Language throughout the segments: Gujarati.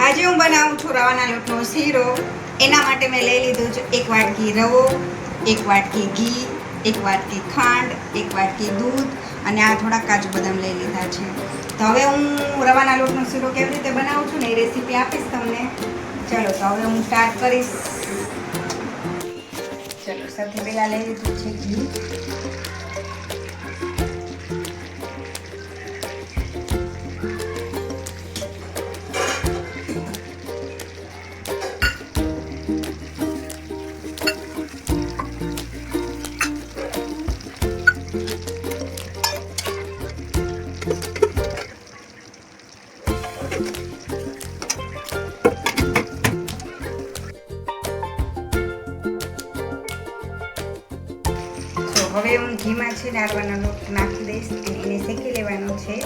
આજે હું બનાવું છું રવાના લોટનો શીરો. એના માટે મેં લઈ લીધું છે 1 વાટકી રવો, 1 વાટકી ઘી, 1 વાટકી ખાંડ, 1 વાટકી દૂધ અને આ થોડા કાજુ બદામ લઈ લીધા છે. તો હવે હું રવાના લોટનો શીરો કેવી રીતે બનાવું છું ને એ રેસીપી આપીશ તમને. ચલો તો હવે હું સ્ટાર્ટ કરીશ. ચલો સૌથી પહેલાં લઈ લીધું છે ઘી. હવે હું ઘીમાં છે ને રવાનો લોટ નાખી દઈશ અને એને શેકી લેવાનો છે.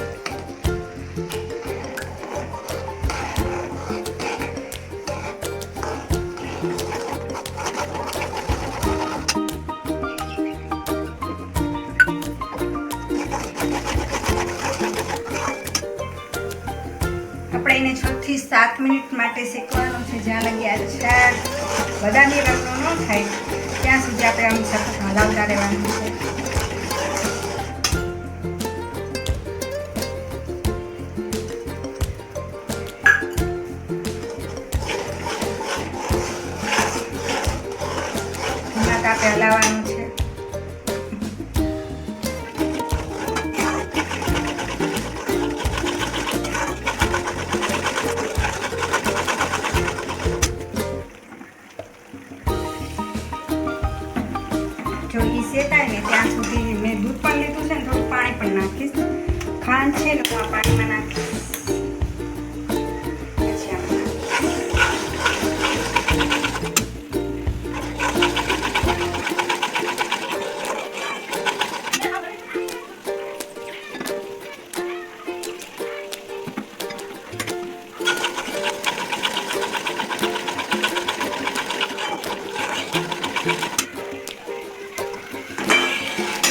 આપણે એને 6 થી 7 મિનિટ માટે શેકવાનું છે, જ્યાં લગી આ છાશ બદામી રંગનો ન થાય ત્યાં સુધી આપણે આમ સતત હલાવતા રહેવાનું છે. આપણે હલાવવાનું છે. જો એ શેકાય ને ત્યાં સુધી મેં દૂધ પણ લીધું છે ને થોડું પાણી પણ નાખીશ. ખાંડ છે ને હું આ પાણીમાં નાખીશ.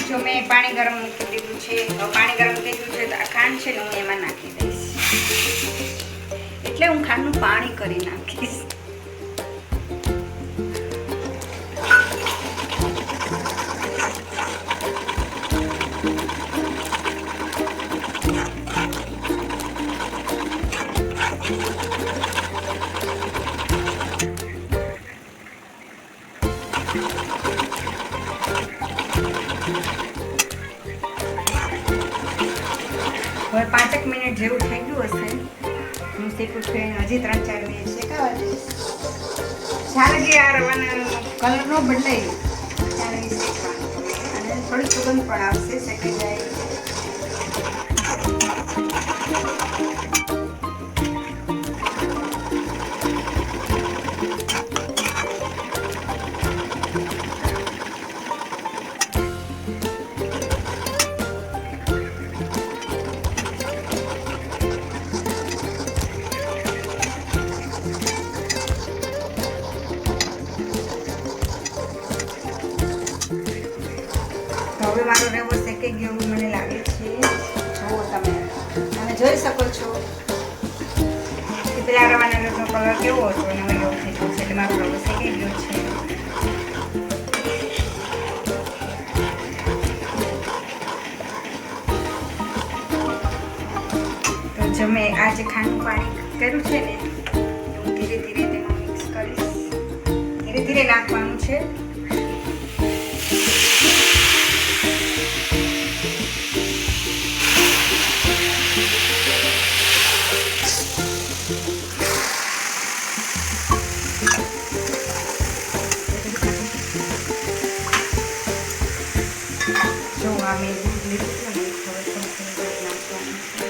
જો મેં પાણી ગરમ મૂકી દીધું છે. પાણી ગરમ થઈ ગયું છે તો આ ખાંડ છે ને હું એમાં નાખી દઈશ. એટલે હું ખાંડનું પાણી કરી નાખીશ. હવે 5 મિનિટ જેવું થઈ ગયું હશે. હું શેકું છું એને હજી 3-4 મિનિટ શેકાવા દઈશ. જ્યારે કે આ રવાનો કલર ન બદલાય ત્યારે શેકવાનું અને થોડી સુગંધ પણ આવશે શેકી જાય. હવે મારો રવો શેકાઈ ગયો એવું મને લાગે છે. જુઓ તમે જોઈ શકો છો કે પેલા રવાના લોટનો કલર કેવો હતો અને હવે એવો થઈ ગયો છે. એટલે મારો રવો શેકાઈ ગયો છે. તો જો મેં આ જે ખાંડનું પાણી કર્યું છે ને હું ધીરે ધીરે તેમાં મિક્સ કરીશ. ધીરે ધીરે નાખવાનું છે. જો આ મેં દૂધ લીધું છે ને થોડું દૂધ નાખવાનું છે.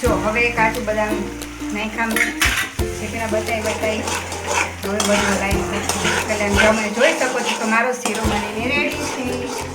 જો હવે કાજુ બદામ નાખ્યા મેં જે પેલા બતાવી હવે બધું લાઈન તમે જોઈ શકો છો કે મારો શીરો બનીને રેડી છે.